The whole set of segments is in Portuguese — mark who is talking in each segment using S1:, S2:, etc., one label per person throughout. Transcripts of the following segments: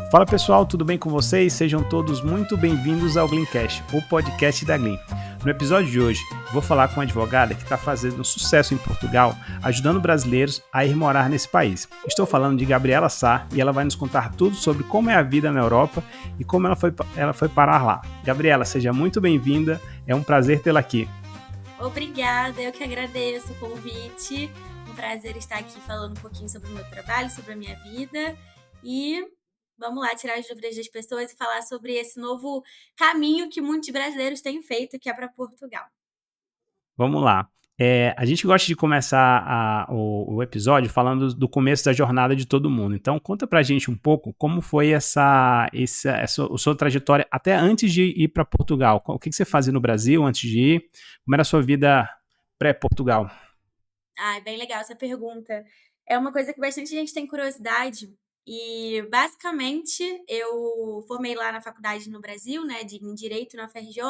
S1: Fala pessoal, tudo bem com vocês? Sejam todos muito bem-vindos ao Gleancast, o podcast da Glean. No episódio de hoje, vou falar com uma advogada que está fazendo sucesso em Portugal, ajudando brasileiros a ir morar nesse país. Estou falando de Gabriela Sá e ela vai nos contar tudo sobre como é a vida na Europa e como ela foi parar lá. Gabriela, seja muito bem-vinda, é um prazer tê-la aqui.
S2: Obrigada, eu que agradeço o convite. Um prazer estar aqui falando um pouquinho sobre o meu trabalho, sobre a minha vida. E vamos lá tirar as dúvidas das pessoas e falar sobre esse novo caminho que muitos brasileiros têm feito, que é para Portugal.
S1: Vamos lá. A gente gosta de começar o episódio falando do começo da jornada de todo mundo. Então, conta pra gente um pouco como foi a sua trajetória até antes de ir para Portugal. O que você fazia no Brasil antes de ir? Como era a sua vida pré-Portugal?
S2: É bem legal essa pergunta. É uma coisa que bastante gente tem curiosidade. E, basicamente, eu formei lá na faculdade no Brasil, né, em Direito na UFRJ.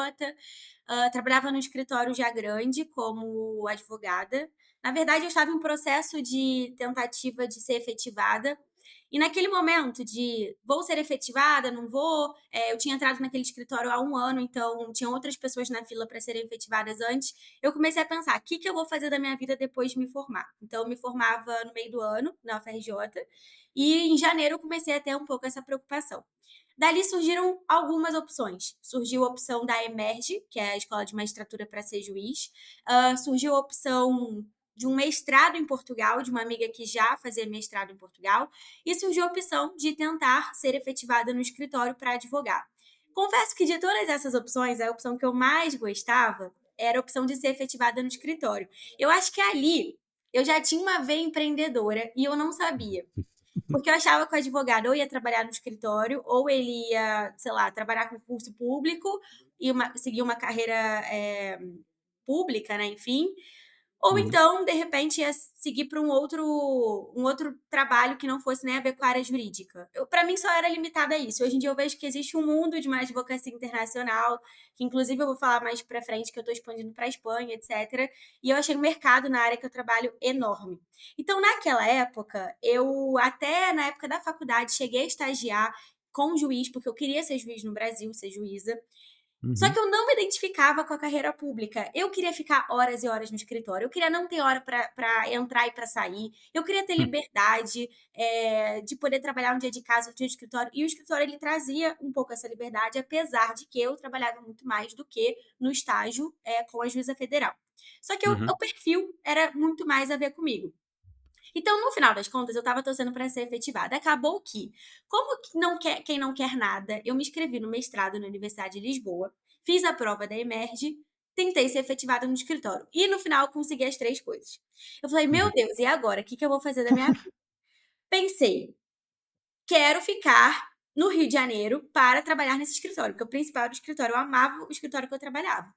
S2: Trabalhava num escritório já grande como advogada. Na verdade, eu estava em processo de tentativa de ser efetivada. E naquele momento de vou ser efetivada, não vou, eu tinha entrado naquele escritório há 1 ano, então tinham outras pessoas na fila para serem efetivadas antes. Eu comecei a pensar, o que eu vou fazer da minha vida depois de me formar? Então, eu me formava no meio do ano, na UFRJ, e em janeiro eu comecei a ter um pouco essa preocupação. Dali surgiram algumas opções. Surgiu a opção da EMERGE, que é a Escola de Magistratura para ser juiz. Surgiu a opção de um mestrado em Portugal, de uma amiga que já fazia mestrado em Portugal. E surgiu a opção de tentar ser efetivada no escritório para advogar. Confesso que de todas essas opções, a opção que eu mais gostava era a opção de ser efetivada no escritório. Eu acho que ali eu já tinha uma veia empreendedora e eu não sabia. Porque eu achava que o advogado ou ia trabalhar no escritório, ou ele ia, sei lá, trabalhar com concurso público e seguir uma carreira pública, né, enfim. Ou
S1: Uhum.
S2: então, de repente, ia seguir para um outro trabalho que não fosse nem a ver com a área jurídica. Para mim, só era limitada a isso. Hoje em dia, eu vejo que existe um mundo de uma advocacia internacional, que inclusive eu vou falar mais para frente, que eu estou expandindo para a Espanha, etc. E eu achei o mercado na área que eu trabalho enorme. Então, naquela época, eu até na época da faculdade cheguei a estagiar com juiz, porque eu queria ser juiz no Brasil, ser juíza. Só
S1: Uhum.
S2: que eu não me identificava com a carreira pública. Eu queria ficar horas e horas no escritório. Eu queria não ter hora para entrar e para sair. Eu queria ter liberdade de poder trabalhar um dia de casa, outro dia de escritório. E o escritório ele trazia um pouco essa liberdade, apesar de que eu trabalhava muito mais do que no estágio com a juíza federal. Só que
S1: Uhum.
S2: o perfil era muito mais a ver comigo. Então, no final das contas, eu estava torcendo para ser efetivada. Acabou que, como que quem não quer nada, eu me inscrevi no mestrado na Universidade de Lisboa, fiz a prova da EMERGE, tentei ser efetivada no escritório. E no final consegui as 3 coisas. Eu falei: "Meu
S1: Uhum.
S2: Deus, e agora? O que eu vou fazer da minha vida?". Pensei: "Quero ficar no Rio de Janeiro para trabalhar nesse escritório", porque o principal era o escritório, eu amava o escritório que eu trabalhava.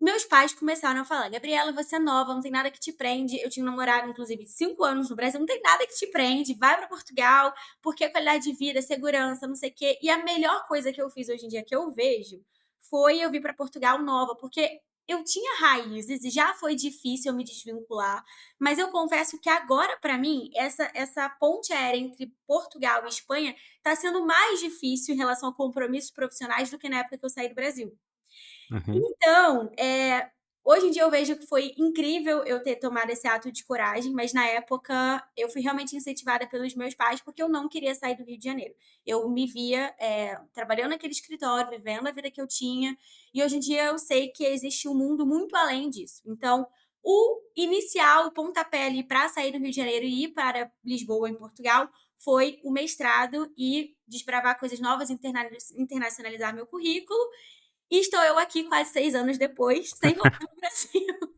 S2: Meus pais começaram a falar: "Gabriela, você é nova, não tem nada que te prende". Eu tinha um namorado, inclusive, de 5 anos no Brasil, "não tem nada que te prende, vai pra Portugal, porque a qualidade de vida, segurança, não sei o quê". E a melhor coisa que eu fiz hoje em dia, que eu vejo, foi eu vir pra Portugal nova, porque eu tinha raízes e já foi difícil eu me desvincular, mas eu confesso que agora, pra mim, essa ponte aérea entre Portugal e Espanha tá sendo mais difícil em relação a compromissos profissionais do que na época que eu saí do Brasil.
S1: Uhum.
S2: Então, hoje em dia eu vejo que foi incrível eu ter tomado esse ato de coragem, mas na época eu fui realmente incentivada pelos meus pais, porque eu não queria sair do Rio de Janeiro. Eu me via, trabalhando naquele escritório, vivendo a vida que eu tinha, e hoje em dia eu sei que existe um mundo muito além disso. Então, o inicial, o pontapé ali para sair do Rio de Janeiro e ir para Lisboa, em Portugal, foi o mestrado e desbravar coisas novas, internacionalizar meu currículo, e estou eu aqui quase 6 anos depois, sem voltar para o Brasil.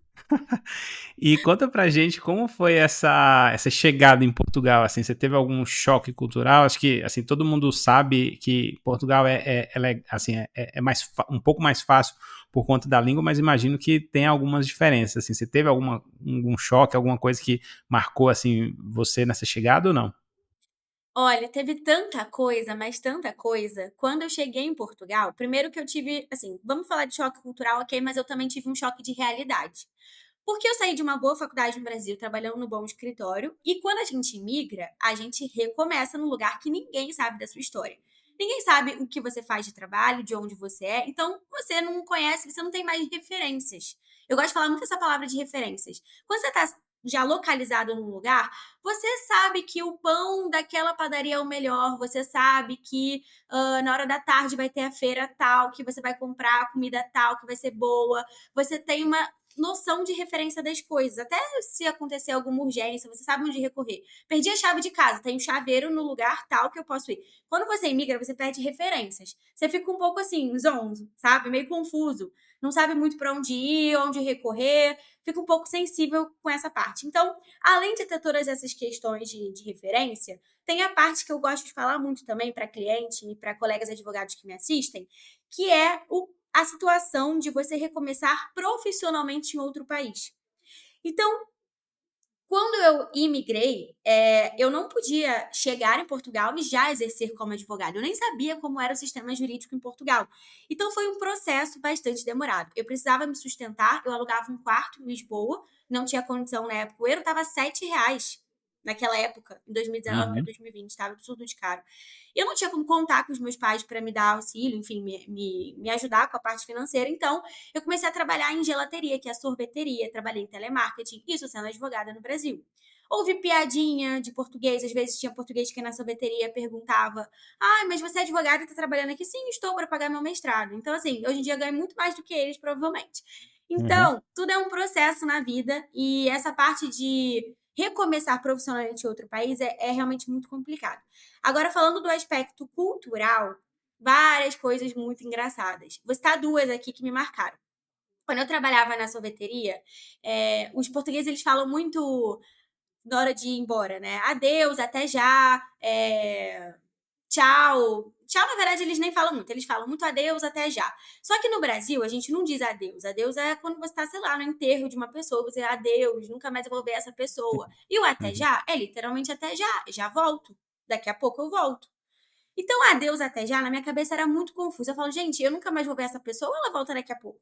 S1: E conta pra gente como foi essa chegada em Portugal, assim, você teve algum choque cultural? Acho que, assim, todo mundo sabe que Portugal ela é, assim, um pouco mais fácil por conta da língua, mas imagino que tem algumas diferenças, assim, você teve algum choque, alguma coisa que marcou, assim, você nessa chegada ou não?
S2: Olha, teve tanta coisa, mas tanta coisa. Quando eu cheguei em Portugal, primeiro que eu tive, assim, vamos falar de choque cultural, ok, mas eu também tive um choque de realidade. Porque eu saí de uma boa faculdade no Brasil, trabalhando no bom escritório, e quando a gente imigra, a gente recomeça num lugar que ninguém sabe da sua história. Ninguém sabe o que você faz de trabalho, de onde você é, então você não conhece, você não tem mais referências. Eu gosto de falar muito essa palavra de referências. Quando você está já localizado num lugar, você sabe que o pão daquela padaria é o melhor, você sabe que na hora da tarde vai ter a feira tal, que você vai comprar a comida tal, que vai ser boa. Você tem uma noção de referência das coisas. Até se acontecer alguma urgência, você sabe onde recorrer. Perdi a chave de casa, tem um chaveiro no lugar tal que eu posso ir. Quando você imigra, você perde referências. Você fica um pouco assim, zonzo, sabe? Meio confuso. Não sabe muito para onde ir, onde recorrer. Fica um pouco sensível com essa parte. Então, além de ter todas essas questões de referência, tem a parte que eu gosto de falar muito também para cliente e para colegas advogados que me assistem, que é a situação de você recomeçar profissionalmente em outro país. Então, quando eu imigrei, eu não podia chegar em Portugal e já exercer como advogada. Eu nem sabia como era o sistema jurídico em Portugal. Então, foi um processo bastante demorado. Eu precisava me sustentar, eu alugava um quarto em Lisboa, não tinha condição na época. O euro estava R$ 7 naquela época, em 2019 para
S1: Uhum.
S2: 2020, estava absurdo de caro. Eu não tinha como contar com os meus pais para me dar auxílio, enfim, me ajudar com a parte financeira. Então, eu comecei a trabalhar em gelateria, que é a sorveteria, trabalhei em telemarketing, isso sendo advogada no Brasil. Houve piadinha de português, às vezes tinha português que na sorveteria perguntava: ah, mas você é advogada e tá trabalhando aqui? Sim, estou para pagar meu mestrado. Então, assim, hoje em dia eu ganho muito mais do que eles, provavelmente.
S1: Uhum.
S2: Então, tudo é um processo na vida e essa parte de recomeçar profissionalmente em outro país é realmente muito complicado. Agora, falando do aspecto cultural, várias coisas muito engraçadas. Vou citar duas aqui que me marcaram. Quando eu trabalhava na sorveteria, os portugueses eles falam muito na hora de ir embora, né? Adeus, até já, tchau. Tchau, na verdade, eles nem falam muito. Eles falam muito adeus, até já. Só que no Brasil, a gente não diz adeus. Adeus é quando você tá, sei lá, no enterro de uma pessoa. Você adeus, nunca mais eu vou ver essa pessoa. E o até
S1: Uhum.
S2: já é literalmente até já. Já volto. Daqui a pouco eu volto. Então, adeus até já, na minha cabeça era muito confuso. Eu falo, gente, eu nunca mais vou ver essa pessoa ou ela volta daqui a pouco?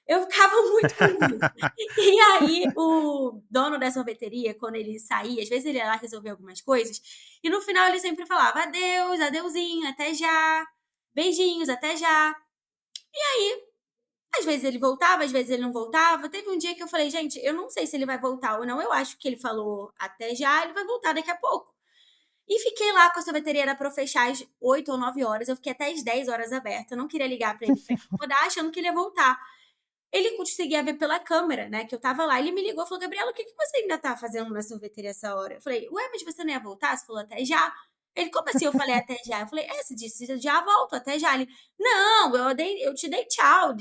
S2: Eu ficava muito confusa. E aí, o dono da sorveteria, quando ele saía, às vezes ele ia lá resolver algumas coisas, e no final ele sempre falava adeus, adeuzinho, até já, beijinhos, até já. Às vezes ele voltava, às vezes ele não voltava. Teve um dia que eu falei, gente, eu não sei se ele vai voltar ou não. Eu acho que ele falou até já, ele vai voltar daqui a pouco. E fiquei lá com a sorveteria para fechar às 8 ou 9 horas. Eu fiquei até às 10 horas aberta. Eu não queria ligar para ele pra incomodar, achando que ele ia voltar. Ele conseguia ver pela câmera, né, que eu estava lá. Ele me ligou e falou: Gabriela, o que você ainda tá fazendo na sorveteria essa hora? Eu falei: ué, mas você não ia voltar? Você falou até já. Ele, como assim? Eu falei até já. Eu falei: você disse já volto, até já. Ele, não, eu te dei tchau.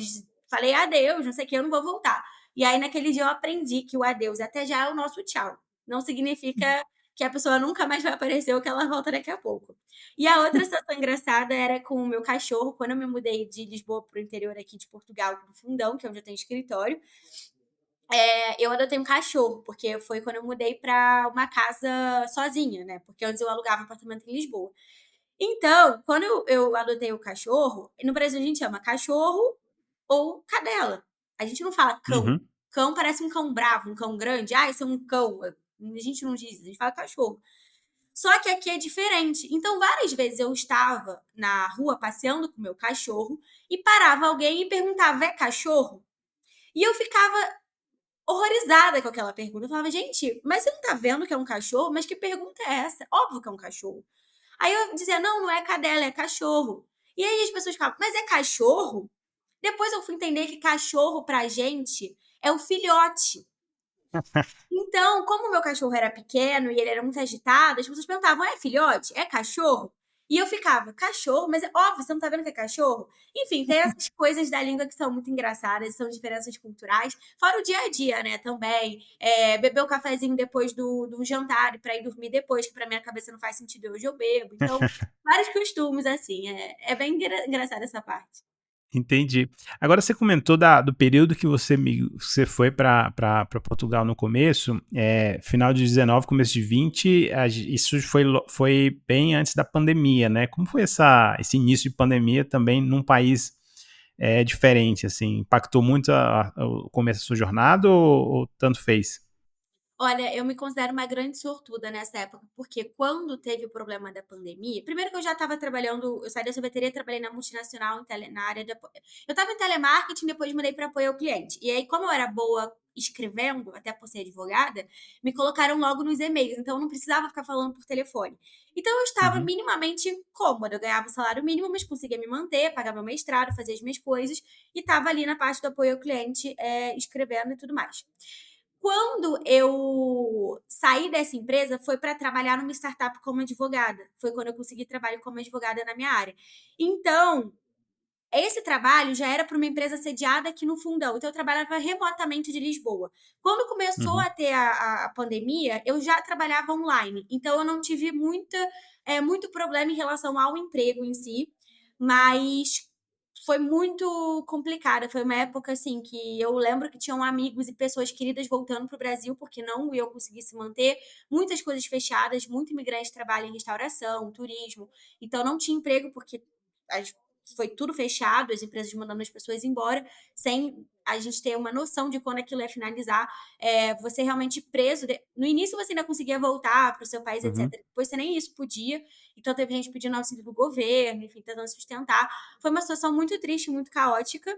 S2: Falei adeus, não sei o que, eu não vou voltar. E aí, naquele dia, eu aprendi que o adeus até já é o nosso tchau. Não significa que a pessoa nunca mais vai aparecer ou que ela volta daqui a pouco. E a outra situação engraçada era com o meu cachorro, quando eu me mudei de Lisboa para o interior aqui de Portugal, pro Fundão, que é onde eu tenho escritório, eu adotei um cachorro, porque foi quando eu mudei para uma casa sozinha, né? Porque antes eu alugava um apartamento em Lisboa. Então, quando eu adotei o cachorro, no Brasil a gente chama cachorro ou cadela. A gente não fala cão.
S1: Uhum.
S2: Cão parece um cão bravo, um cão grande. Ah, esse é um cão. A gente não diz, a gente fala cachorro. Só que aqui é diferente. Então, várias vezes eu estava na rua passeando com o meu cachorro e parava alguém e perguntava: é cachorro? E eu ficava horrorizada com aquela pergunta. Eu falava: gente, mas você não tá vendo que é um cachorro? Mas que pergunta é essa? Óbvio que é um cachorro. Aí eu dizia: não, não é cadela, é cachorro. E aí as pessoas ficavam: mas é cachorro? Depois eu fui entender que cachorro pra gente é o filhote. Então, como o meu cachorro era pequeno e ele era muito agitado, as pessoas perguntavam: é filhote? É cachorro? E eu ficava, cachorro? Mas é óbvio, você não tá vendo que é cachorro? Enfim, tem essas coisas da língua que são muito engraçadas, são diferenças culturais. Fora o dia a dia, né, também. Beber o cafezinho depois do jantar e pra ir dormir depois, que pra minha cabeça não faz sentido, hoje eu bebo. Então, vários costumes, assim. É bem engraçada essa parte.
S1: Entendi. Agora você comentou do período que você foi para Portugal no começo, final de 19, começo de 20, isso foi bem antes da pandemia, né? Como foi esse início de pandemia também num país é diferente, assim? Impactou muito o começo da sua jornada ou tanto fez?
S2: Olha, eu me considero uma grande sortuda nessa época, porque quando teve o problema da pandemia, primeiro que eu já estava trabalhando, eu saí da sorveteria, trabalhei na multinacional na área de eu estava em telemarketing, depois mudei para apoio ao cliente. E aí, como eu era boa escrevendo, até por ser advogada, me colocaram logo nos e-mails, então eu não precisava ficar falando por telefone. Então eu estava
S1: Uhum,
S2: minimamente cômoda, eu ganhava o salário mínimo, mas conseguia me manter, pagar meu mestrado, fazer as minhas coisas, e estava ali na parte do apoio ao cliente, escrevendo e tudo mais. Quando eu saí dessa empresa, foi para trabalhar numa startup como advogada. Foi quando eu consegui trabalho como advogada na minha área. Então, esse trabalho já era para uma empresa sediada aqui no Fundão, então eu trabalhava remotamente de Lisboa. Quando começou
S1: uhum,
S2: a ter a pandemia, eu já trabalhava online, então eu não tive muito problema em relação ao emprego em si, mas foi muito complicada. Foi uma época, assim, que eu lembro que tinham amigos e pessoas queridas voltando para o Brasil, porque não iam conseguir se manter, muitas coisas fechadas, muito imigrante trabalha em restauração, turismo, então não tinha emprego porque as foi tudo fechado, as empresas mandando as pessoas embora, sem a gente ter uma noção de quando aquilo ia finalizar. Você realmente preso. No início você ainda conseguia voltar para o seu país,
S1: uhum.
S2: etc. Depois você nem isso podia. Então teve gente pedindo auxílio do governo, enfim, tentando sustentar. Foi uma situação muito triste, muito caótica.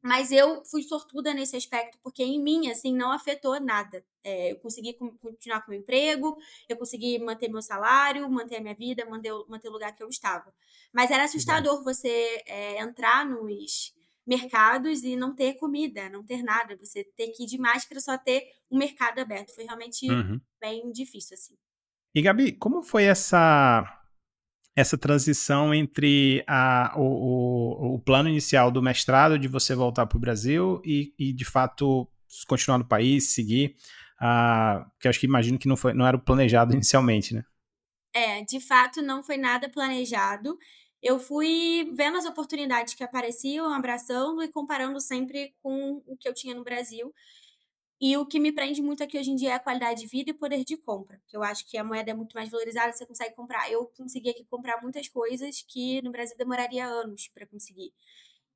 S2: Mas eu fui sortuda nesse aspecto, porque em mim, assim, não afetou nada. Eu consegui continuar com o meu emprego, eu consegui manter meu salário, manter a minha vida, manter o lugar que eu estava. Mas era
S1: Legal.
S2: assustador você entrar nos mercados e não ter comida, não ter nada. Você ter que ir de máscara, só ter um mercado aberto. Foi realmente
S1: Uhum.
S2: bem difícil, assim.
S1: E Gabi, como foi essa transição entre o plano inicial do mestrado, de você voltar para o Brasil e, de fato, continuar no país, seguir? Que eu acho que imagino que não era o planejado inicialmente, né?
S2: De fato, não foi nada planejado. Eu fui vendo as oportunidades que apareciam, abraçando e comparando sempre com o que eu tinha no Brasil. E o que me prende muito aqui hoje em dia é a qualidade de vida e poder de compra, que eu acho que a moeda é muito mais valorizada, você consegue comprar. Eu consegui aqui comprar muitas coisas que no Brasil demoraria anos para conseguir.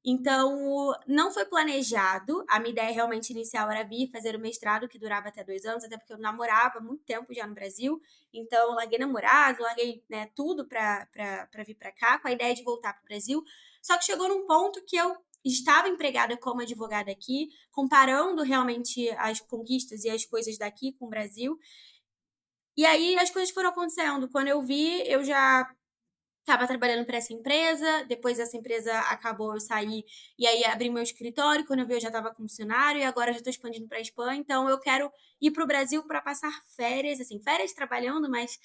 S2: Então, não foi planejado. A minha ideia realmente inicial era vir fazer o mestrado, que durava até 2 anos, até porque eu namorava há muito tempo já no Brasil. Então, eu larguei namorado, larguei, né, tudo para vir para cá, com a ideia de voltar para o Brasil. Só que chegou num ponto que eu estava empregada como advogada aqui, comparando realmente as conquistas e as coisas daqui com o Brasil. E aí as coisas foram acontecendo. Quando eu vi, eu já estava trabalhando para essa empresa, depois essa empresa acabou, eu saí e aí abri meu escritório, quando eu vi eu já estava com funcionário e agora já estou expandindo para a Espanha, então eu quero ir para o Brasil para passar férias, assim, férias trabalhando, mas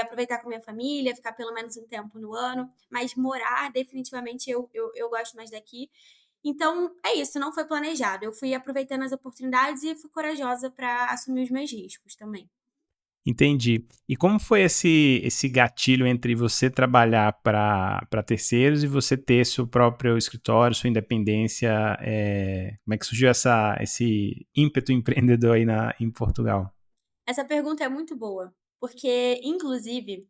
S2: aproveitar com minha família, ficar pelo menos um tempo no ano, mas morar definitivamente eu gosto mais daqui. Então é isso, não foi planejado, eu fui aproveitando as oportunidades e fui corajosa para assumir os meus riscos também.
S1: Entendi. E como foi esse gatilho entre você trabalhar para terceiros e você ter seu próprio escritório, sua independência? Como é que surgiu esse ímpeto empreendedor aí em Portugal?
S2: Essa pergunta é muito boa, porque, inclusive,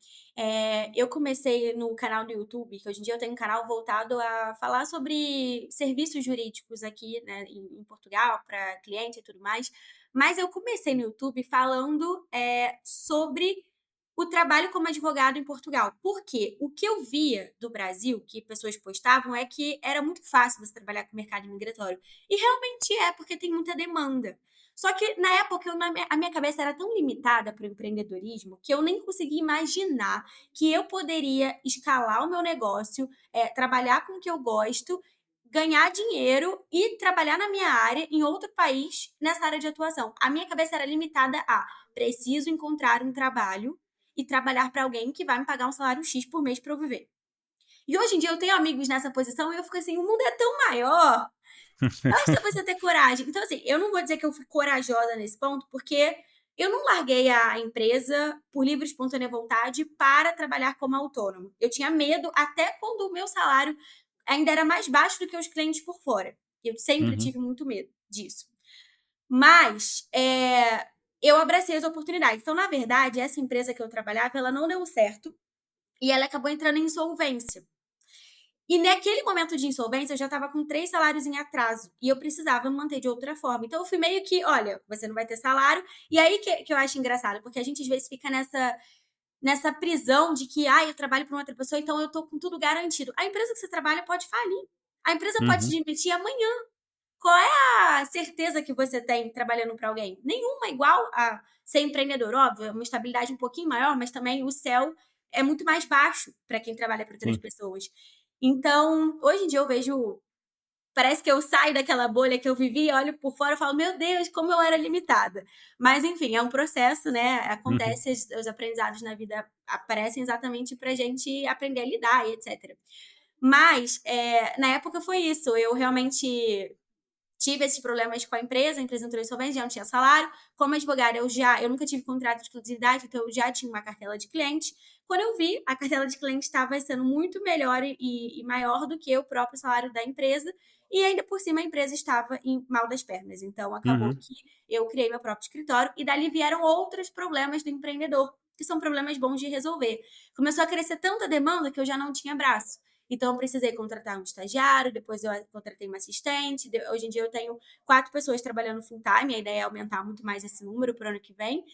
S2: eu comecei no canal do YouTube, que hoje em dia eu tenho um canal voltado a falar sobre serviços jurídicos aqui, né, em Portugal, para cliente e tudo mais. Mas eu comecei no YouTube falando sobre o trabalho como advogado em Portugal. Porque o que eu via do Brasil, que pessoas postavam, é que era muito fácil você trabalhar com o mercado imigratório. E realmente é, porque tem muita demanda. Só que na época a minha cabeça era tão limitada para o empreendedorismo que eu nem conseguia imaginar que eu poderia escalar o meu negócio, trabalhar com o que eu gosto, ganhar dinheiro e trabalhar na minha área em outro país nessa área de atuação. A minha cabeça era limitada a preciso encontrar um trabalho e trabalhar para alguém que vai me pagar um salário X por mês para eu viver. E hoje em dia eu tenho amigos nessa posição e eu fico assim, o mundo é tão maior, basta você ter coragem. Então, assim, eu não vou dizer que eu fui corajosa nesse ponto, porque eu não larguei a empresa por livre e espontânea vontade para trabalhar como autônomo. Eu tinha medo até quando o meu salário ainda era mais baixo do que os clientes por fora. Eu sempre
S1: Uhum.
S2: tive muito medo disso. Mas eu abracei as oportunidades. Então, na verdade, essa empresa que eu trabalhava, ela não deu certo e ela acabou entrando em insolvência. E naquele momento de insolvência, eu já estava com 3 salários em atraso, e eu precisava me manter de outra forma. Então eu fui meio que: "Olha, você não vai ter salário". E aí que eu acho engraçado, porque a gente às vezes fica nessa prisão de que: "Ai, eu trabalho para uma outra pessoa, então eu tô com tudo garantido". A empresa que você trabalha pode falir. A empresa pode te
S1: Uhum,
S2: demitir amanhã. Qual é a certeza que você tem trabalhando para alguém? Nenhuma, igual a ser empreendedor, óbvio, é uma estabilidade um pouquinho maior, mas também o céu é muito mais baixo para quem trabalha para outras
S1: sim.
S2: pessoas. Então, hoje em dia eu vejo, parece que eu saio daquela bolha que eu vivi, olho por fora e falo: "Meu Deus, como eu era limitada". Mas enfim, é um processo, né,
S1: Uhum.
S2: acontece, os aprendizados na vida aparecem exatamente pra gente aprender a lidar e etcétera. Mas, na época foi isso, eu realmente tive esses problemas com a empresa entrou em insolvência, já não tinha salário. Como advogada, eu nunca tive contrato de exclusividade, então eu já tinha uma cartela de cliente. Quando eu vi, a cartela de cliente estava sendo muito melhor e maior do que o próprio salário da empresa, e ainda por cima a empresa estava em mal das pernas. Então acabou
S1: Uhum.
S2: que eu criei meu próprio escritório e dali vieram outros problemas do empreendedor, que são problemas bons de resolver. Começou a crescer tanta demanda que eu já não tinha braço. Então, eu precisei contratar um estagiário, depois eu contratei uma assistente. Hoje em dia, eu tenho 4 pessoas trabalhando full time. A ideia é aumentar muito mais esse número para o ano que vem.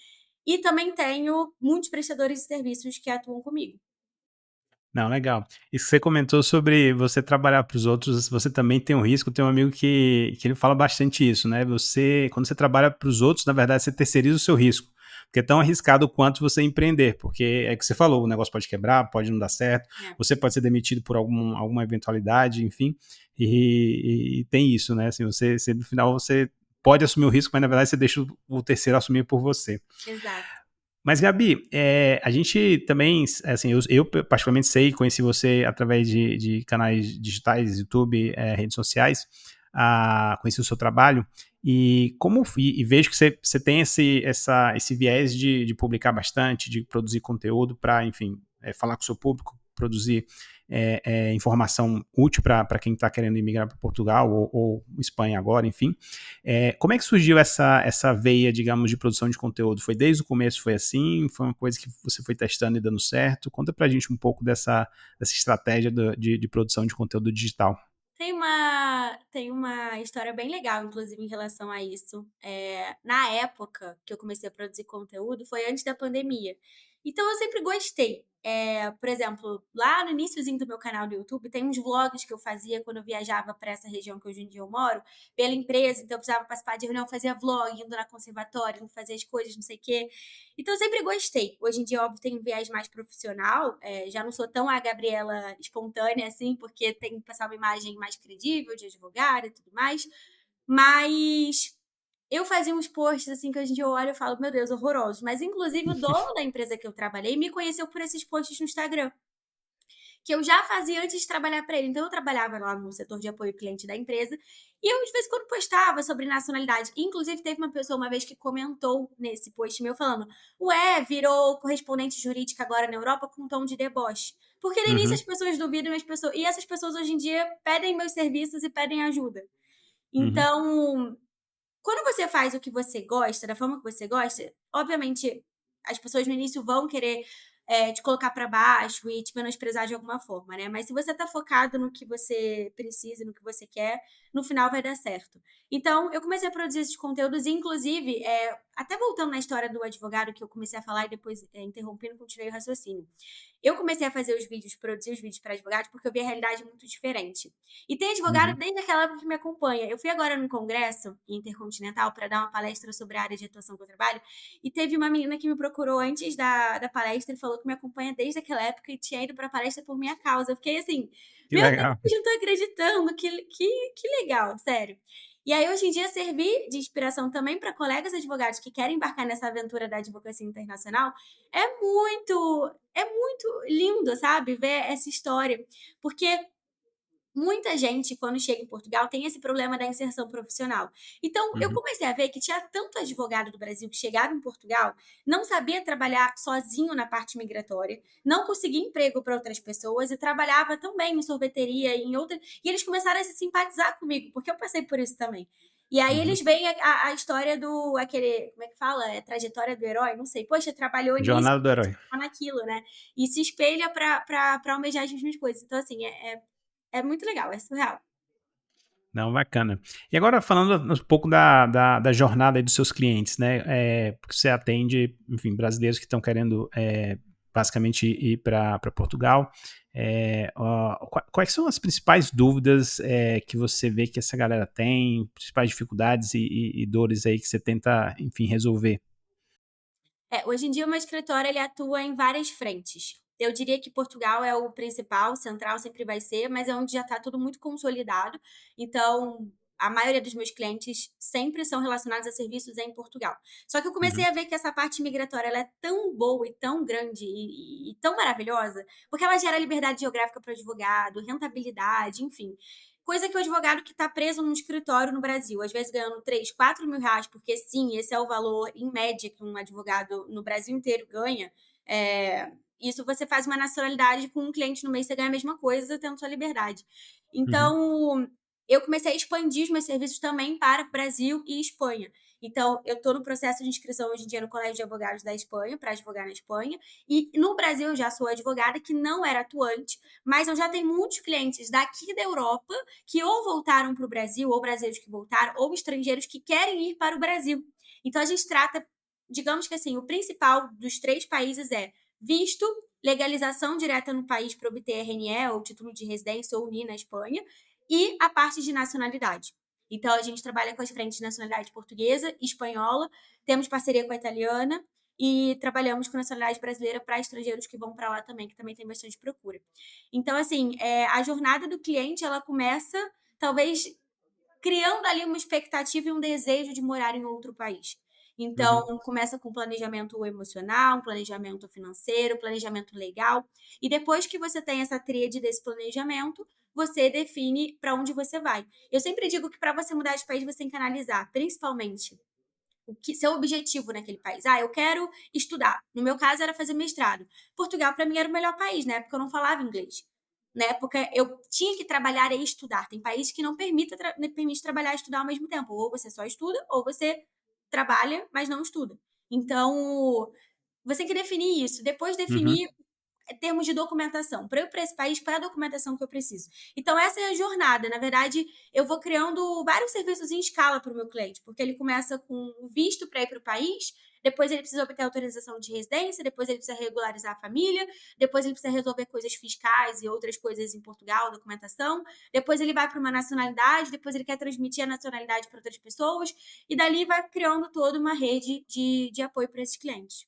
S2: E também tenho muitos prestadores de serviços que atuam comigo.
S1: Não, legal. E você comentou sobre você trabalhar para os outros, você também tem um risco. Tem um amigo que ele fala bastante isso, né? Quando você trabalha para os outros, na verdade, você terceiriza o seu risco. Porque é tão arriscado quanto você empreender, porque é o que você falou, o negócio pode quebrar, pode não dar certo,
S2: É,
S1: você pode ser demitido por alguma eventualidade, enfim, e tem isso, né? Assim, no final você pode assumir o risco, mas na verdade você deixa o terceiro assumir por você.
S2: exato.
S1: Mas, Gabi, a gente também, assim, eu particularmente sei, conheci você através de canais digitais, YouTube, redes sociais, conheci o seu trabalho e vejo que você tem esse viés de publicar bastante, de produzir conteúdo para, enfim, falar com o seu público, produzir informação útil para quem está querendo emigrar para Portugal ou Espanha agora, enfim. Como é que surgiu essa veia, digamos, de produção de conteúdo? Foi desde o começo, foi assim? Foi uma coisa que você foi testando e dando certo? Conta pra gente um pouco dessa estratégia de produção de conteúdo digital.
S2: Tem uma história bem legal, inclusive, em relação a isso. Na época que eu comecei a produzir conteúdo, foi antes da pandemia. Então eu sempre gostei. Por exemplo, lá no iniciozinho do meu canal do YouTube, tem uns vlogs que eu fazia quando eu viajava para essa região que hoje em dia eu moro, pela empresa, então eu precisava participar de reunião, eu fazia vlog, indo na conservatória, indo fazer as coisas, não sei o quê. Então eu sempre gostei. Hoje em dia, óbvio, tenho um viés mais profissional, já não sou tão a Gabriela espontânea assim, porque tem que passar uma imagem mais credível de advogada e tudo mais. Mas eu fazia uns posts assim que hoje em dia eu olho e falo, meu Deus, horrorosos. Mas inclusive o dono da empresa que eu trabalhei me conheceu por esses posts no Instagram que eu já fazia antes de trabalhar para ele. Então, eu trabalhava lá no setor de apoio ao cliente da empresa e eu, de vez em quando, postava sobre nacionalidade. Inclusive, teve uma pessoa uma vez que comentou nesse post meu falando: Ué, virou correspondente jurídica agora na Europa com um tom de deboche. Porque no início as
S1: Uhum,
S2: pessoas duvidam e essas pessoas hoje em dia pedem meus serviços e pedem ajuda.
S1: uhum,
S2: Então, quando você faz o que você gosta, da forma que você gosta, obviamente as pessoas no início vão querer, te colocar para baixo e te menosprezar de alguma forma, né, mas se você tá focado no que você precisa, no que você quer, no final vai dar certo. Então eu comecei a produzir esses conteúdos e inclusive, até voltando na história do advogado que eu comecei a falar e depois, interrompi, não continuei o raciocínio. Eu comecei a fazer os vídeos, produzir os vídeos para advogados, porque eu vi a realidade muito diferente. E tem advogado
S1: uhum.
S2: desde aquela época que me acompanha. Eu fui agora num congresso intercontinental para dar uma palestra sobre a área de atuação que eu trabalho, e teve uma menina que me procurou antes da palestra e falou que me acompanha desde aquela época e tinha ido para a palestra por minha causa. Eu fiquei assim,
S1: Que
S2: meu Deus,
S1: legal.
S2: eu não tô acreditando, que legal, sério. E aí, hoje em dia, servir de inspiração também para colegas advogados que querem embarcar nessa aventura da advocacia internacional é muito lindo, sabe, ver essa história. Porque muita gente, quando chega em Portugal, tem esse problema da inserção profissional. Então, eu
S1: Uhum,
S2: comecei a ver que tinha tanto advogado do Brasil que chegava em Portugal, não sabia trabalhar sozinho na parte migratória, não conseguia emprego para outras pessoas e trabalhava também em sorveteria, em outra. E eles começaram a se simpatizar comigo, porque eu passei por isso também. E aí
S1: uhum.
S2: eles veem a história do aquele, como é que fala? É trajetória do herói, não sei. Poxa, trabalhou nisso,
S1: Jornada do Herói.
S2: naquilo, né? E se espelha para almejar as mesmas coisas. Então, assim, É muito legal, é surreal.
S1: Não, bacana. E agora falando um pouco da jornada aí dos seus clientes, né? Porque você atende, enfim, brasileiros que estão querendo basicamente ir para Portugal. Quais são as principais dúvidas que você vê que essa galera tem, principais dificuldades e dores aí que você tenta, enfim, resolver?
S2: Hoje em dia o meu escritório ele atua em várias frentes. Eu diria que Portugal é o principal, central sempre vai ser, mas é onde já está tudo muito consolidado. Então, a maioria dos meus clientes sempre são relacionados a serviços em Portugal. Só que eu comecei
S1: Uhum,
S2: a ver que essa parte migratória ela é tão boa e tão grande e tão maravilhosa, porque ela gera liberdade geográfica para o advogado, rentabilidade, enfim. Coisa que o advogado que está preso num escritório no Brasil, às vezes ganhando 3, 4 mil reais, porque sim, esse é o valor em média que um advogado no Brasil inteiro ganha. Isso você faz uma nacionalidade com um cliente no mês, você ganha a mesma coisa, tendo sua liberdade.
S1: uhum,
S2: Então, eu comecei a expandir os meus serviços também para Brasil e Espanha. Então, eu estou no processo de inscrição hoje em dia no Colégio de Advogados da Espanha, para advogar na Espanha. E no Brasil eu já sou advogada que não era atuante, mas eu já tenho muitos clientes daqui da Europa que ou voltaram para o Brasil, ou brasileiros que voltaram, ou estrangeiros que querem ir para o Brasil. Então a gente trata, digamos que assim, o principal dos 3 países é visto, legalização direta no país para obter RNE ou título de residência ou UNI na Espanha, e a parte de nacionalidade. Então a gente trabalha com as frentes de nacionalidade portuguesa, espanhola, temos parceria com a italiana e trabalhamos com nacionalidade brasileira para estrangeiros que vão para lá também, que também tem bastante procura. Então, assim, a jornada do cliente, ela começa, talvez, criando ali uma expectativa e um desejo de morar em outro país.
S1: uhum.
S2: Então, começa com planejamento emocional, um planejamento financeiro, planejamento legal, e depois que você tem essa tríade desse planejamento, você define para onde você vai. Eu sempre digo que para você mudar de país, você tem que analisar, principalmente, o que seu objetivo naquele país. Ah, eu quero estudar. No meu caso era fazer mestrado. Portugal para mim era o melhor país, né? Porque eu não falava inglês. Na época eu tinha que trabalhar e estudar. Tem países que não permite trabalhar e estudar ao mesmo tempo. Ou você só estuda, ou você trabalha, mas não estuda. Então, você tem que definir isso. Depois
S1: Uhum.
S2: definir termos de documentação. Para eu ir para esse país, qual é a documentação que eu preciso? Então, essa é a jornada. Na verdade, eu vou criando vários serviços em escala para o meu cliente, porque ele começa com o visto para ir para o país, depois ele precisa obter autorização de residência, depois ele precisa regularizar a família, depois ele precisa resolver coisas fiscais e outras coisas em Portugal, documentação, depois ele vai para uma nacionalidade, depois ele quer transmitir a nacionalidade para outras pessoas, e dali vai criando toda uma rede de apoio para esses clientes.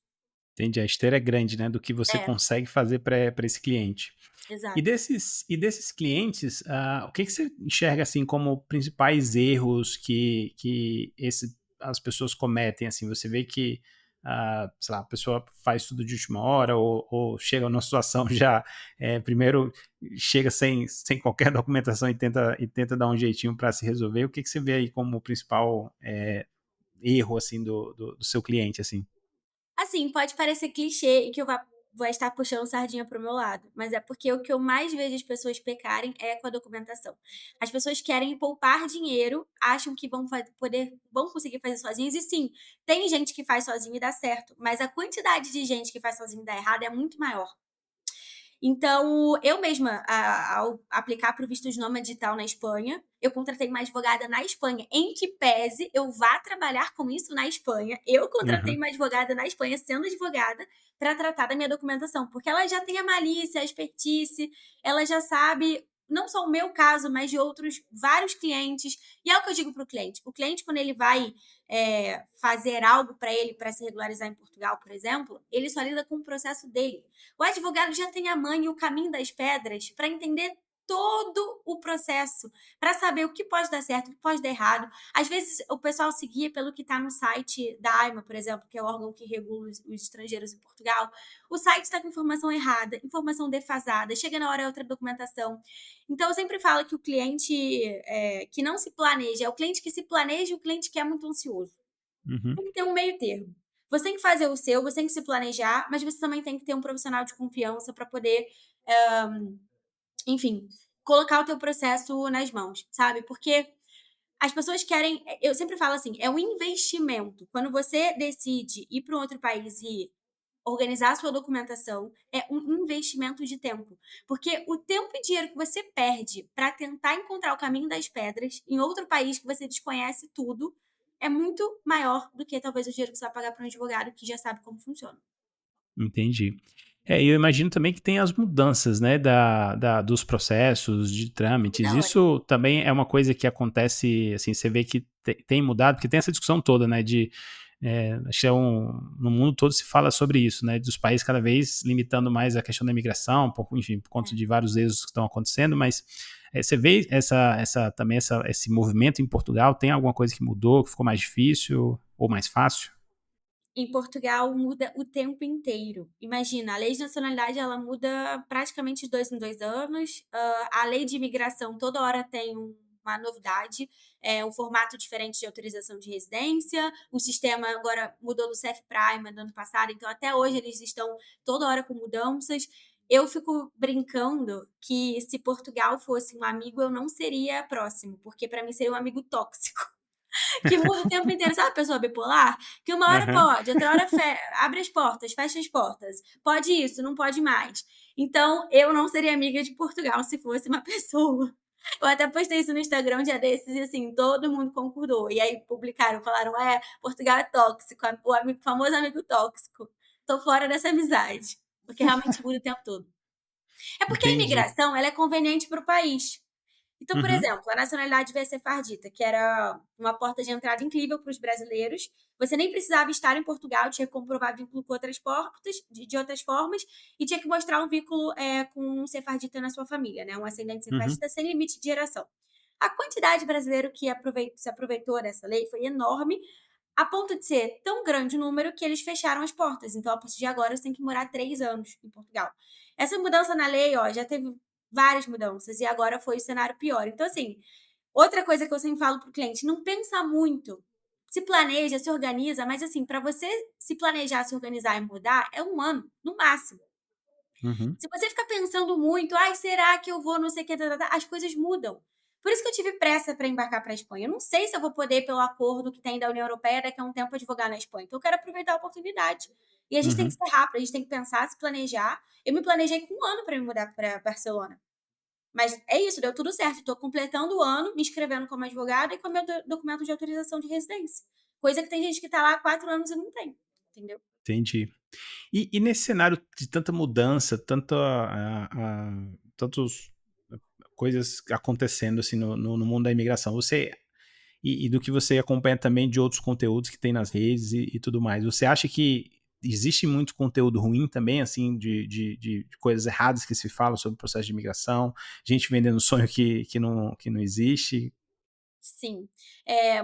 S1: Entendi. A esteira é grande, né, do que você
S2: É,
S1: consegue fazer para esse cliente. E
S2: exato.
S1: desses clientes, o que você enxerga assim como principais erros que as pessoas cometem? Assim, você vê que, sei lá, a pessoa faz tudo de última hora ou chega numa situação já, primeiro chega sem qualquer documentação e tenta dar um jeitinho para se resolver. O que você vê aí como o principal erro assim do seu cliente, assim?
S2: Assim, pode parecer clichê e que eu vou estar puxando sardinha para o meu lado, mas é porque o que eu mais vejo as pessoas pecarem é com a documentação. As pessoas querem poupar dinheiro, acham que vão conseguir fazer sozinhas, e sim, tem gente que faz sozinho e dá certo, mas a quantidade de gente que faz sozinho e dá errado é muito maior. Então, eu mesma, ao aplicar para o visto de nômade digital na Espanha, eu contratei uma advogada na Espanha, em que pese eu vá trabalhar com isso na Espanha, eu contratei
S1: Uhum,
S2: uma advogada na Espanha, sendo advogada, para tratar da minha documentação, porque ela já tem a malícia, a expertise, ela já sabe, não só o meu caso, mas de outros vários clientes. E é o que eu digo para o cliente: o cliente, quando ele vai fazer algo para ele, para se regularizar em Portugal, por exemplo, ele só lida com o processo dele. O advogado já tem a manha e o caminho das pedras para entender todo o processo, para saber o que pode dar certo, o que pode dar errado. Às vezes o pessoal se guia pelo que está no site da AIMA, por exemplo, que é o órgão que regula os estrangeiros em Portugal. O site está com informação errada, informação defasada, chega na hora é outra documentação. Então eu sempre falo que o cliente que não se planeja é o cliente que se planeja e o cliente que é muito ansioso.
S1: uhum.
S2: Tem que ter um meio termo. Você tem que fazer o seu, você tem que se planejar, mas você também tem que ter um profissional de confiança para poder, enfim, colocar o teu processo nas mãos, sabe? Porque as pessoas querem, eu sempre falo assim, é um investimento. Quando você decide ir para um outro país e organizar a sua documentação, é um investimento de tempo. Porque o tempo e dinheiro que você perde para tentar encontrar o caminho das pedras em outro país que você desconhece tudo, é muito maior do que talvez o dinheiro que você vai pagar para um advogado que já sabe como funciona.
S1: Entendi. E eu imagino também que tem as mudanças, né, dos processos, de trâmites.
S2: Toda hora.
S1: Isso também é uma coisa que acontece, assim, você vê que tem mudado, porque tem essa discussão toda, né, acho que no mundo todo se fala sobre isso, né, dos países cada vez limitando mais a questão da imigração, enfim, por conta
S2: É.
S1: de vários erros que estão acontecendo, mas você vê esse movimento em Portugal, tem alguma coisa que mudou, que ficou mais difícil ou mais fácil?
S2: Em Portugal muda o tempo inteiro. Imagina, a lei de nacionalidade ela muda praticamente de 2 em 2 anos, a lei de imigração toda hora tem uma novidade, um formato diferente de autorização de residência, o sistema agora mudou do CEF-Prime do ano passado, então até hoje eles estão toda hora com mudanças. Eu fico brincando que se Portugal fosse um amigo, eu não seria próximo, porque para mim seria um amigo tóxico. Que muda o tempo inteiro. Sabe a pessoa bipolar? Que uma hora
S1: Aham,
S2: pode, outra hora abre as portas, fecha as portas. Pode isso, não pode mais. Então, eu não seria amiga de Portugal se fosse uma pessoa. Eu até postei isso no Instagram um dia desses e, assim, todo mundo concordou. E aí publicaram, falaram: "É, Portugal é tóxico, o famoso amigo tóxico. Tô fora dessa amizade", porque realmente muda o tempo todo. É porque a
S1: entendi.
S2: imigração, ela é conveniente para o país. Então, por
S1: Uhum,
S2: exemplo, a nacionalidade veio a ser fardita, que era uma porta de entrada incrível para os brasileiros. Você nem precisava estar em Portugal, tinha que comprovar vínculo com outras portas, de outras formas, e tinha que mostrar um vínculo com um sefardita na sua família, né? Um ascendente
S1: uhum,
S2: sefardita sem limite de geração. A quantidade de brasileiro que se aproveitou dessa lei foi enorme, a ponto de ser tão grande o número que eles fecharam as portas. Então, a partir de agora, você tem que morar 3 anos em Portugal. Essa mudança na lei, ó, já teve várias mudanças e agora foi o cenário pior. Então, assim, outra coisa que eu sempre falo para o cliente, não pensa muito. Se planeja, se organiza, mas assim, para você se planejar, se organizar e mudar, é 1 ano, no máximo.
S1: uhum.
S2: Se você ficar pensando muito: "Ai, será que eu vou não sei o que tá-tá-tá", as coisas mudam. Por isso que eu tive pressa para embarcar para a Espanha. Eu não sei se eu vou poder, pelo acordo que tem da União Europeia, daqui a um tempo advogar na Espanha. Então eu quero aproveitar a oportunidade. E a gente tem que
S1: Uhum,
S2: ser rápido, a gente tem que pensar, se planejar. Eu me planejei com 1 ano para me mudar para Barcelona. Mas é isso, deu tudo certo. Estou completando o ano, me inscrevendo como advogada e com o meu documento de autorização de residência. Coisa que tem gente que está lá há 4 anos e não tem, entendeu?
S1: entendi. E nesse cenário de tanta mudança, tantos coisas acontecendo assim no mundo da imigração, e do que você acompanha também de outros conteúdos que tem nas redes e tudo mais, você acha que existe muito conteúdo ruim também, assim, de coisas erradas que se fala sobre o processo de imigração, gente vendendo sonho que não existe?
S2: Sim.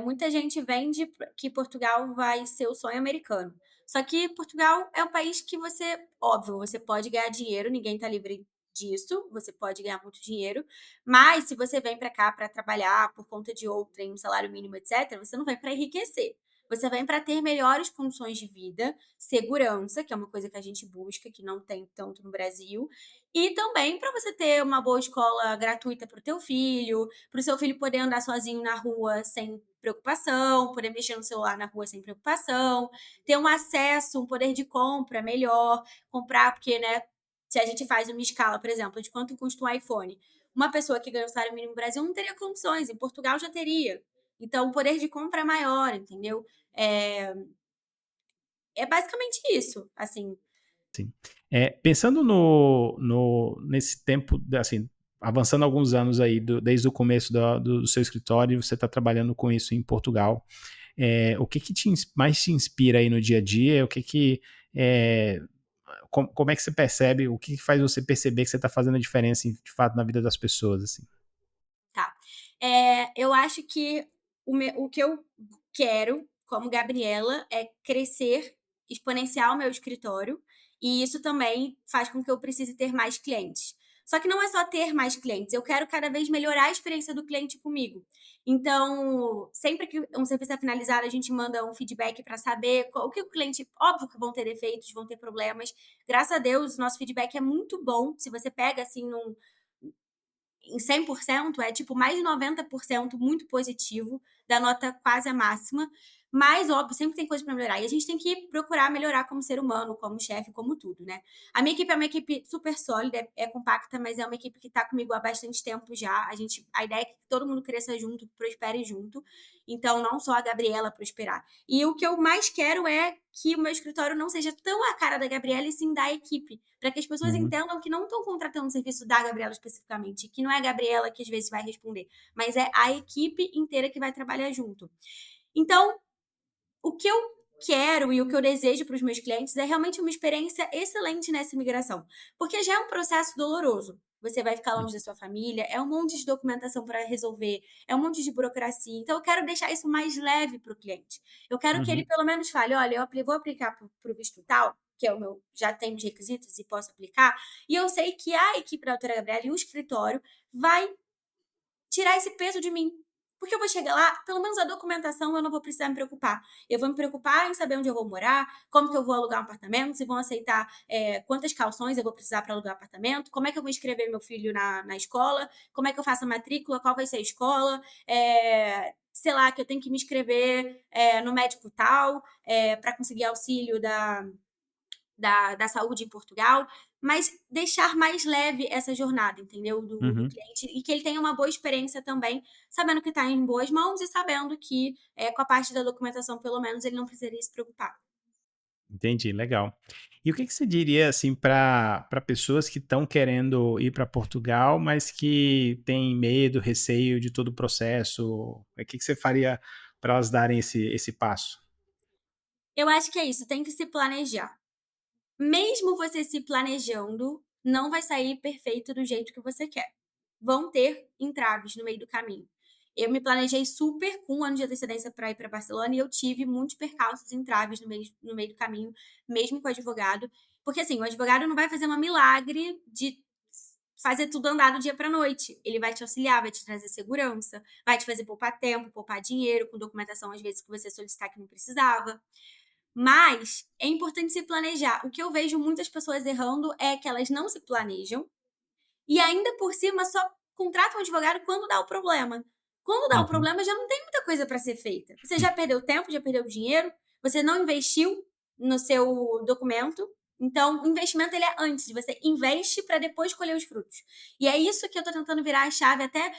S2: Muita gente vende que Portugal vai ser o sonho americano. Só que Portugal é um país que você óbvio, você pode ganhar dinheiro, ninguém tá livre disso, você pode ganhar muito dinheiro, mas se você vem para cá para trabalhar por conta de outrem, um salário mínimo, etcétera, você não vem para enriquecer. Você vem para ter melhores condições de vida, segurança, que é uma coisa que a gente busca, que não tem tanto no Brasil, e também para você ter uma boa escola gratuita para o teu filho, para o seu filho poder andar sozinho na rua sem preocupação, poder mexer no celular na rua sem preocupação, ter um acesso, um poder de compra melhor, comprar, porque, né, se a gente faz uma escala, por exemplo, de quanto custa um iPhone, uma pessoa que ganha o salário mínimo no Brasil não teria condições, em Portugal já teria. Então, o poder de compra é maior, entendeu? É, é basicamente isso, assim.
S1: Sim. Pensando nesse tempo, assim, avançando alguns anos aí, desde o começo do seu escritório, você está trabalhando com isso em Portugal. O que mais te inspira aí no dia a dia? É, como é que você percebe? O que faz você perceber que você está fazendo a diferença, de fato, na vida das pessoas? Assim?
S2: Tá. Eu acho que o que eu quero, como Gabriela, é crescer, exponenciar o meu escritório, e isso também faz com que eu precise ter mais clientes. Só que não é só ter mais clientes, eu quero cada vez melhorar a experiência do cliente comigo. Então, sempre que um serviço é finalizado, a gente manda um feedback para saber o que o cliente. Óbvio que vão ter defeitos, vão ter problemas. Graças a Deus, nosso feedback é muito bom. Se você pega assim em 100% é tipo mais de 90% muito positivo, da nota quase a máxima. Mas, óbvio, sempre tem coisa para melhorar. E a gente tem que procurar melhorar como ser humano, como chefe, como tudo, né? A minha equipe é uma equipe super sólida, é compacta, mas é uma equipe que está comigo há bastante tempo já. A ideia é que todo mundo cresça junto, que prospere junto. Então, não só a Gabriela prosperar. E o que eu mais quero é que o meu escritório não seja tão a cara da Gabriela e sim da equipe, para que as pessoas
S1: Uhum,
S2: entendam que não estão contratando o serviço da Gabriela especificamente, que não é a Gabriela que às vezes vai responder, mas é a equipe inteira que vai trabalhar junto. Então, o que eu quero e o que eu desejo para os meus clientes é realmente uma experiência excelente nessa imigração, porque já é um processo doloroso. Você vai ficar longe da sua família, é um monte de documentação para resolver, é um monte de burocracia. Então, eu quero deixar isso mais leve para o cliente. Eu quero que ele
S1: uhum.
S2: vou aplicar para o visto tal, que é o meu, já tem os requisitos e posso aplicar, e eu sei que a equipe da doutora Gabriela e o escritório vai tirar esse peso de mim. Porque eu vou chegar lá, pelo menos a documentação eu não vou precisar me preocupar. Eu vou me preocupar em saber onde eu vou morar, como que eu vou alugar um apartamento, se vão aceitar quantas calções eu vou precisar para alugar um apartamento, como é que eu vou inscrever meu filho na escola, como é que eu faço a matrícula, qual vai ser a escola, sei lá, que eu tenho que me inscrever no médico tal, para conseguir auxílio da saúde em Portugal, mas deixar mais leve essa jornada, entendeu? Do
S1: Uhum.
S2: cliente e que ele tenha uma boa experiência também, sabendo que está em boas mãos e sabendo que, com a parte da documentação, pelo menos, ele não precisaria se preocupar.
S1: Entendi, legal. E o que que você diria, assim, para pessoas que estão querendo ir para Portugal, mas que têm medo, receio de todo o processo? O que que você faria para elas darem esse passo?
S2: Eu acho que é isso, tem que se planejar. Mesmo você se planejando, não vai sair perfeito do jeito que você quer. Vão ter entraves no meio do caminho. Eu me planejei super com um ano de antecedência para ir para Barcelona e eu tive muitos percalços e entraves no meio do caminho, mesmo com o advogado. Porque assim, o advogado não vai fazer um milagre de fazer tudo andar do dia para noite. Ele vai te auxiliar, vai te trazer segurança, vai te fazer poupar tempo, poupar dinheiro, com documentação às vezes que você solicitar que não precisava. Mas é importante se planejar. O que eu vejo muitas pessoas errando é que elas não se planejam e ainda por cima só contratam um advogado quando dá o problema. Quando dá o
S1: Uhum,
S2: problema já não tem muita coisa para ser feita. Você já perdeu tempo, já perdeu dinheiro, você não investiu no seu documento. Então, o investimento ele é antes, você investe para depois colher os frutos. E é isso que eu tô tentando virar a chave até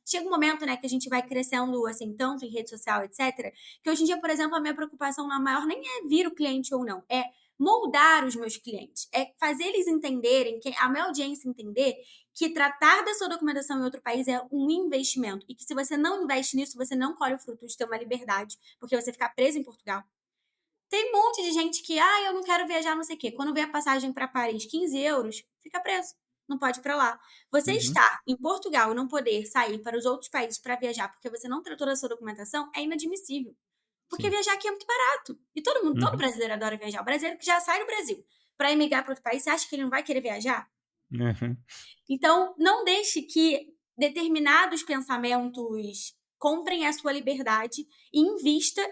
S2: chega um momento, né, que a gente vai crescendo assim tanto em rede social, etc, que hoje em dia, por exemplo, a minha preocupação na maior nem é vir o cliente ou não, é moldar os meus clientes, é fazer eles entenderem, que a minha audiência entender que tratar da sua documentação em outro país é um investimento e que se você não investe nisso, você não colhe o fruto de ter uma liberdade, porque você ficar preso em Portugal. Tem um monte de gente que, eu não quero viajar, não sei o quê. Quando vê a passagem para Paris, 15 euros, fica preso. Não pode ir para lá. Você
S1: uhum,
S2: estar em Portugal e não poder sair para os outros países para viajar porque você não tratou da sua documentação é inadmissível. Porque
S1: sim.
S2: viajar aqui é muito barato. E todo mundo, todo
S1: Uhum,
S2: brasileiro adora viajar. O brasileiro que já sai do Brasil para emigrar para outro país, você acha que ele não vai querer viajar?
S1: uhum.
S2: Então, não deixe que determinados pensamentos comprem a sua liberdade e invista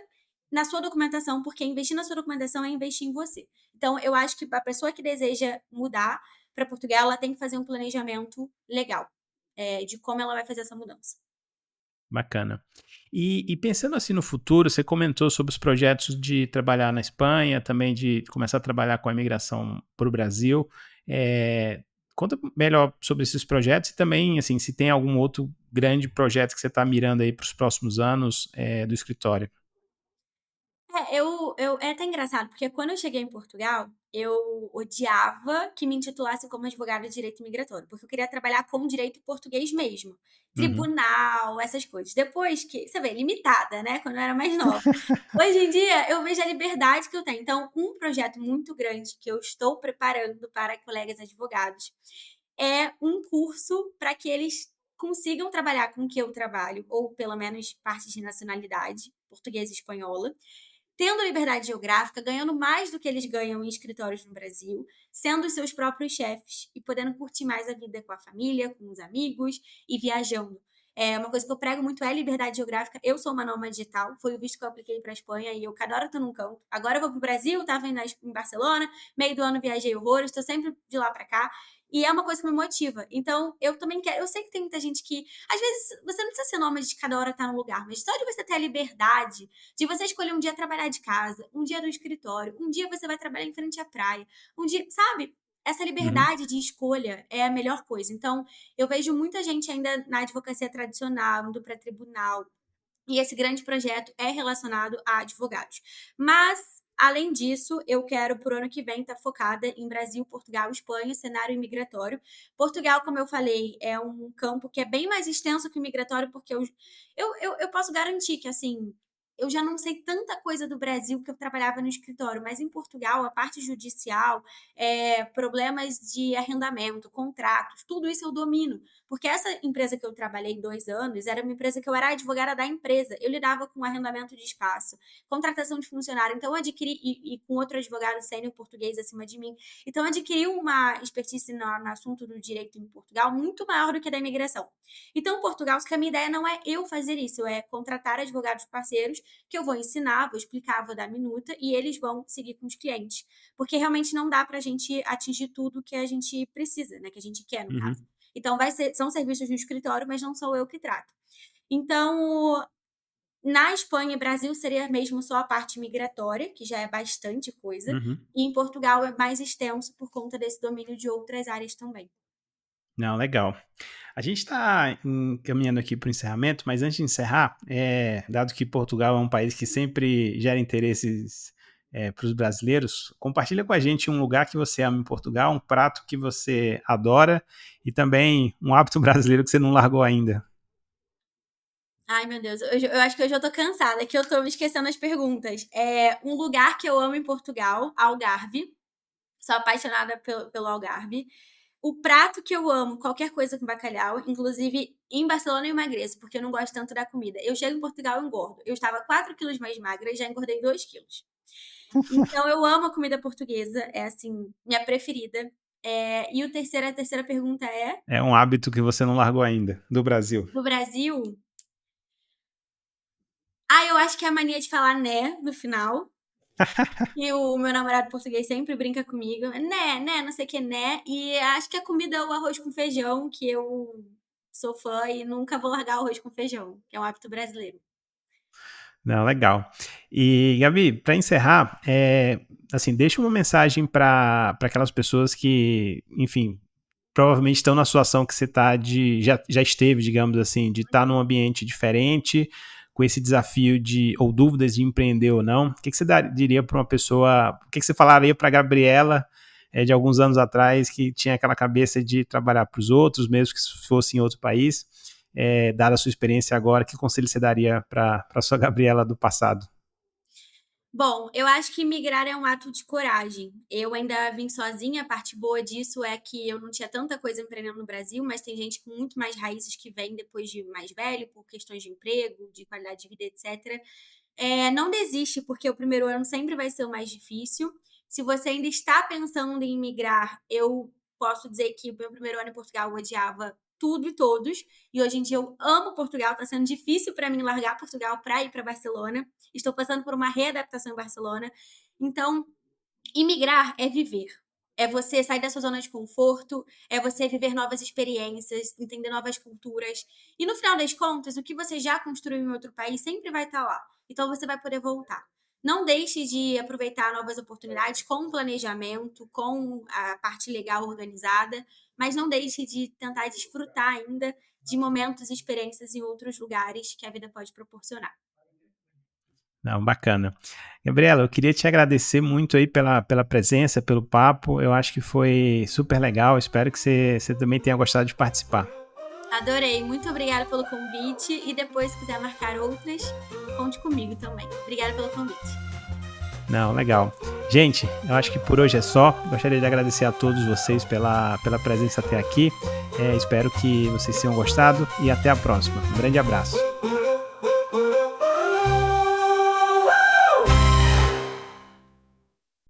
S2: na sua documentação, porque investir na sua documentação é investir em você. Então, eu acho que a pessoa que deseja mudar para Portugal, ela tem que fazer um planejamento legal, de como ela vai fazer essa mudança.
S1: Bacana. E pensando assim no futuro, você comentou sobre os projetos de trabalhar na Espanha, também de começar a trabalhar com a imigração para o Brasil. Conta melhor sobre esses projetos e também, assim, se tem algum outro grande projeto que você está mirando aí para os próximos anos do escritório.
S2: É até engraçado, porque quando eu cheguei em Portugal, eu odiava que me intitulasse como advogada de direito migratório, porque eu queria trabalhar com direito português mesmo.
S1: Uhum.
S2: Tribunal, essas coisas. Depois que, você vê, limitada, né? Quando eu era mais nova. Hoje em dia, eu vejo a liberdade que eu tenho. Então, um projeto muito grande que eu estou preparando para colegas advogados é um curso para que eles consigam trabalhar com o que eu trabalho, ou pelo menos partes de nacionalidade, portuguesa e espanhola, tendo liberdade geográfica, ganhando mais do que eles ganham em escritórios no Brasil, sendo os seus próprios chefes e podendo curtir mais a vida com a família, com os amigos e viajando. Uma coisa que eu prego muito é a liberdade geográfica. Eu sou uma nômade digital, foi o visto que eu apliquei para a Espanha e eu cada hora tô num canto. Agora eu vou pro Brasil, estava em Barcelona, meio do ano viajei horrores, estou sempre de lá para cá. E é uma coisa que me motiva. Então, eu também quero. Eu sei que tem muita gente que. Às vezes, você não precisa ser nômade de cada hora estar num lugar, mas só de você ter a liberdade de você escolher um dia trabalhar de casa, um dia no escritório, um dia você vai trabalhar em frente à praia, um dia. Sabe? Essa
S1: Uhum,
S2: liberdade de escolha é a melhor coisa. Então, eu vejo muita gente ainda na advocacia tradicional, indo para tribunal, e esse grande projeto é relacionado a advogados. Mas, além disso, eu quero, para o ano que vem, estar focada em Brasil, Portugal, Espanha, cenário imigratório. Portugal, como eu falei, é um campo que é bem mais extenso que o migratório, porque eu posso garantir que, assim, eu já não sei tanta coisa do Brasil que eu trabalhava no escritório, mas em Portugal, a parte judicial, problemas de arrendamento, contratos, tudo isso eu domino. Porque essa empresa que eu trabalhei 2 anos, era uma empresa que eu era advogada da empresa. Eu lidava com arrendamento de espaço, contratação de funcionário. Então, eu adquiri, e com outro advogado sênior português acima de mim. Então, eu adquiri uma expertise no assunto do direito em Portugal muito maior do que a da imigração. Então, Portugal, que a minha ideia não é eu fazer isso, é contratar advogados parceiros que eu vou ensinar, vou explicar, vou dar minuta e eles vão seguir com os clientes. Porque realmente não dá para a gente atingir tudo que a gente precisa, né? Que a gente quer, no caso.
S1: uhum,
S2: Então, são serviços no escritório, mas não sou eu que trato. Então, na Espanha e Brasil seria mesmo só a parte migratória, que já é bastante coisa,
S1: uhum.
S2: e em Portugal é mais extenso por conta desse domínio de outras áreas também.
S1: Não, legal. A gente está caminhando aqui para o encerramento, mas antes de encerrar, dado que Portugal é um país que sempre gera interesses para os brasileiros, compartilha com a gente um lugar que você ama em Portugal, um prato que você adora e também um hábito brasileiro que você não largou ainda.
S2: Ai, meu Deus, eu acho que hoje eu tô cansada, que eu tô me esquecendo as perguntas. É um lugar que eu amo em Portugal, Algarve. Sou apaixonada pelo Algarve. O prato que eu amo, qualquer coisa com bacalhau, inclusive em Barcelona eu emagreço, porque eu não gosto tanto da comida. Eu chego em Portugal e engordo. Eu estava 4 quilos mais magra e já engordei 2 quilos. Então eu amo a comida portuguesa, é assim, minha preferida. E a terceira pergunta é:
S1: É um hábito que você não largou ainda, do Brasil.
S2: no Brasil? Eu acho que é a mania de falar né no final. E o meu namorado português sempre brinca comigo, né, não sei o que, né. E acho que a comida é o arroz com feijão, que eu sou fã e nunca vou largar o arroz com feijão, que é um hábito brasileiro.
S1: Não, legal. E, Gabi, para encerrar, assim, deixa uma mensagem para aquelas pessoas que, enfim, provavelmente estão na situação que você tá já esteve, digamos assim, de estar num ambiente diferente, com esse desafio ou dúvidas de empreender ou não. O que você diria para uma pessoa, o que você falaria para a Gabriela de alguns anos atrás, que tinha aquela cabeça de trabalhar para os outros, mesmo que fosse em outro país, dada a sua experiência agora, que conselho você daria para a sua Gabriela do passado?
S2: Bom, eu acho que migrar é um ato de coragem. Eu ainda vim sozinha, a parte boa disso é que eu não tinha tanta coisa empreendendo no Brasil, mas tem gente com muito mais raízes que vem depois de mais velho, por questões de emprego, de qualidade de vida, etc. Não desiste, porque o primeiro ano sempre vai ser o mais difícil. Se você ainda está pensando em migrar, eu posso dizer que o meu primeiro ano em Portugal eu odiava tudo e todos, e hoje em dia eu amo Portugal, está sendo difícil para mim largar Portugal para ir para Barcelona. Estou passando por uma readaptação em Barcelona. Então, imigrar é viver. É você sair da sua zona de conforto, é você viver novas experiências, entender novas culturas. E no final das contas, o que você já construiu em outro país sempre vai estar lá. Então você vai poder voltar. Não deixe de aproveitar novas oportunidades com planejamento, com a parte legal organizada, mas não deixe de tentar desfrutar ainda de momentos e experiências em outros lugares que a vida pode proporcionar.
S1: Não, bacana. Gabriela, eu queria te agradecer muito aí pela presença, pelo papo. Eu acho que foi super legal. Espero que você também tenha gostado de participar.
S2: Adorei, muito obrigada pelo convite e depois se quiser marcar outras, conte comigo também. Obrigada pelo convite.
S1: Não, legal. Gente, eu acho que por hoje é só. Gostaria de agradecer a todos vocês pela presença até aqui. Espero que vocês tenham gostado e até a próxima. Um grande abraço.